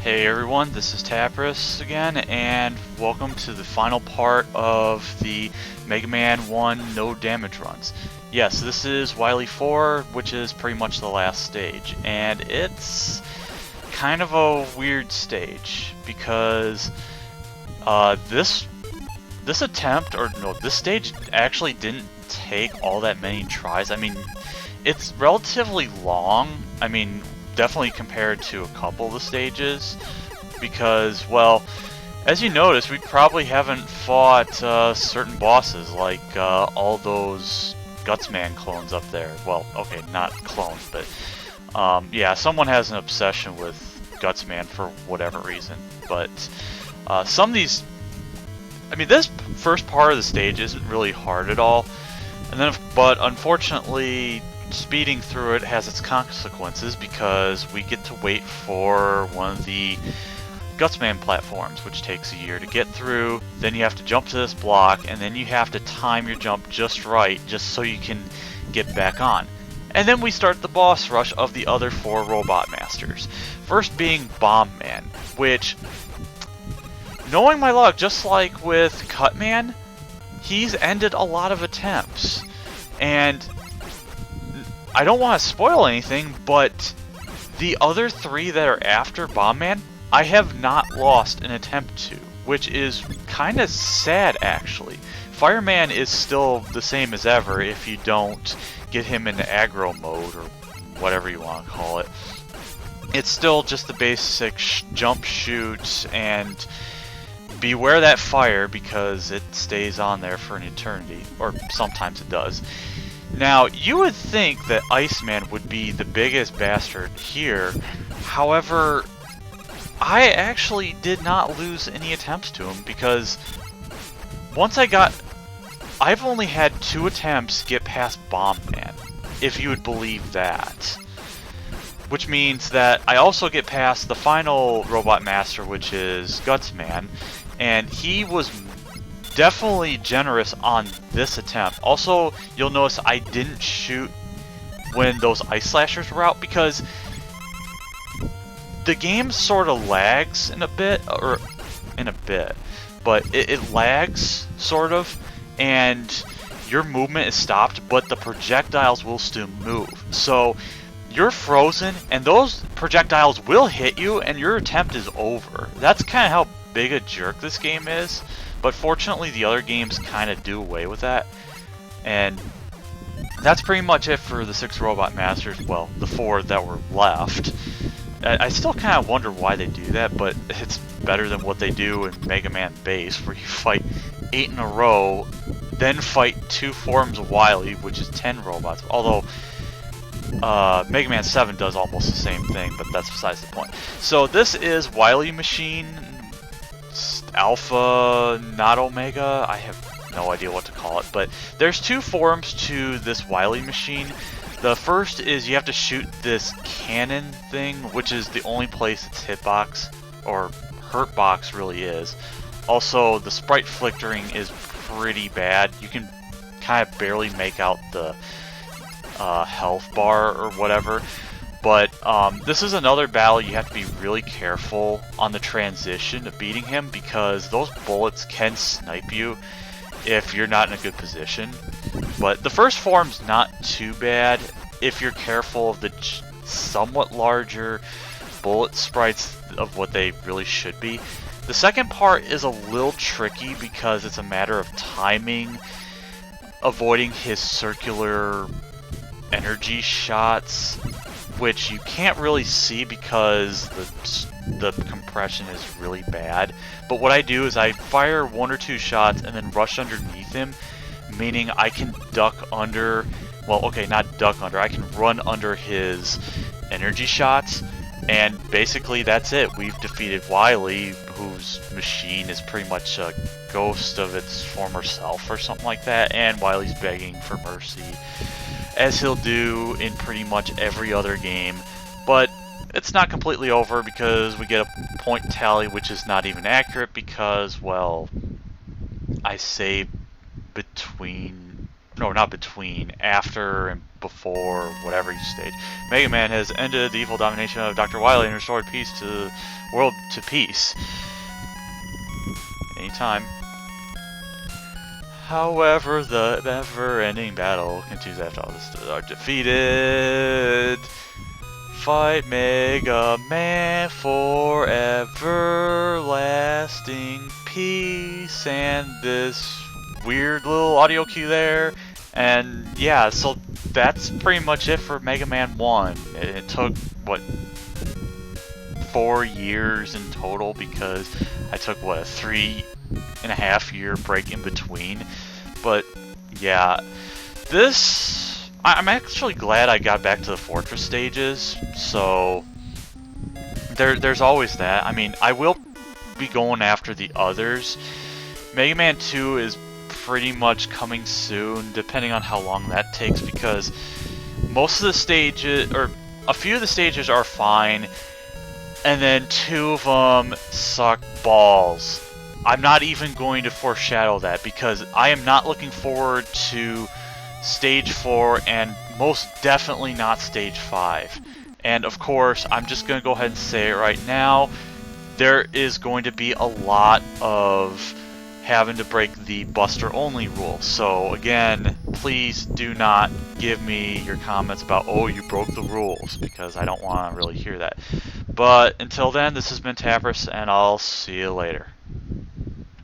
Hey everyone, this is Tapris again, and welcome to the final part of the Mega Man 1 no damage runs. Yes, this is Wily 4, which is pretty much the last stage, and it's kind of a weird stage because this stage actually didn't take all that many tries. I mean, it's relatively long. I mean, definitely compared to a couple of the stages, because, well, as you notice, we probably haven't fought certain bosses, like all those Gutsman clones up there. Well, okay, not clones, but yeah, someone has an obsession with Gutsman for whatever reason. But some of these, I mean, this first part of the stage isn't really hard at all, and then, but unfortunately, speeding through it has its consequences because we get to wait for one of the Gutsman platforms, which takes a year to get through. Then you have to jump to this block, and then you have to time your jump just right, just so you can get back on. And then we start the boss rush of the other 4 Robot Masters. First being Bomb Man, which, knowing my luck, just like with Cutman, he's ended a lot of attempts. And I don't want to spoil anything, but the other 3 that are after Bomb Man, I have not lost an attempt to, which is kind of sad, actually. Fireman is still the same as ever if you don't get him into aggro mode, or whatever you want to call it. It's still just the basic jump, shoot, and beware that fire because it stays on there for an eternity, or sometimes it does. Now, you would think that Iceman would be the biggest bastard here. However, I actually did not lose any attempts to him because I've only had 2 attempts get past Bomb Man, if you would believe that. Which means that I also get past the final Robot Master, which is Gutsman, and he was definitely generous on this attempt. Also, you'll notice I didn't shoot when those Ice Slashers were out because the game sort of lags but it lags, sort of, and your movement is stopped, but the projectiles will still move. So you're frozen, and those projectiles will hit you, and your attempt is over. That's kind of how big a jerk this game is. But fortunately, the other games kind of do away with that. And that's pretty much it for the 6 Robot Masters. Well, the 4 that were left. I still kind of wonder why they do that, but it's better than what they do in Mega Man Base, where you fight 8 in a row, then fight 2 forms of Wily, which is 10 robots. Although, Mega Man 7 does almost the same thing, but that's besides the point. So this is Wily Machine Alpha, not Omega. I have no idea what to call it, but there's 2 forms to this Wily Machine. The first is you have to shoot this cannon thing, which is the only place its hitbox or hurtbox really is. Also, the sprite flickering is pretty bad. You can kind of barely make out the health bar or whatever. But this is another battle you have to be really careful on the transition of beating him because those bullets can snipe you if you're not in a good position. But the first form's not too bad if you're careful of the somewhat larger bullet sprites of what they really should be. The second part is a little tricky because it's a matter of timing, avoiding his circular energy shots, which you can't really see because the compression is really bad. But what I do is I fire 1 or 2 shots and then rush underneath him, meaning I can duck under, well, okay, not duck under, I can run under his energy shots, and basically that's it. We've defeated Wily, whose machine is pretty much a ghost of its former self or something like that, and Wily's begging for mercy, as he'll do in pretty much every other game. But it's not completely over because we get a point tally, which is not even accurate because, well, I say between no, not between, after and before whatever you stage. Mega Man has ended the evil domination of Dr. Wily and restored peace to the world to peace. Anytime. However, the never-ending battle continues after all this are defeated. Fight Mega Man for everlasting peace, and this weird little audio cue there. And yeah, so that's pretty much it for Mega Man 1. It took, what, 4 years in total, because I took, what, a 3.5-year break in between. But yeah, I'm actually glad I got back to the Fortress stages, so there's always that. I mean, I will be going after the others. Mega Man 2 is pretty much coming soon, depending on how long that takes, because most of the stages, or a few of the stages are fine, and then 2 of them suck balls. I'm not even going to foreshadow that, because I am not looking forward to Stage 4, and most definitely not Stage 5. And of course, I'm just going to go ahead and say it right now, there is going to be a lot of having to break the Buster only rule. So again, please do not give me your comments about, oh, you broke the rules, because I don't want to really hear that. But until then, this has been Tapperus, and I'll see you later.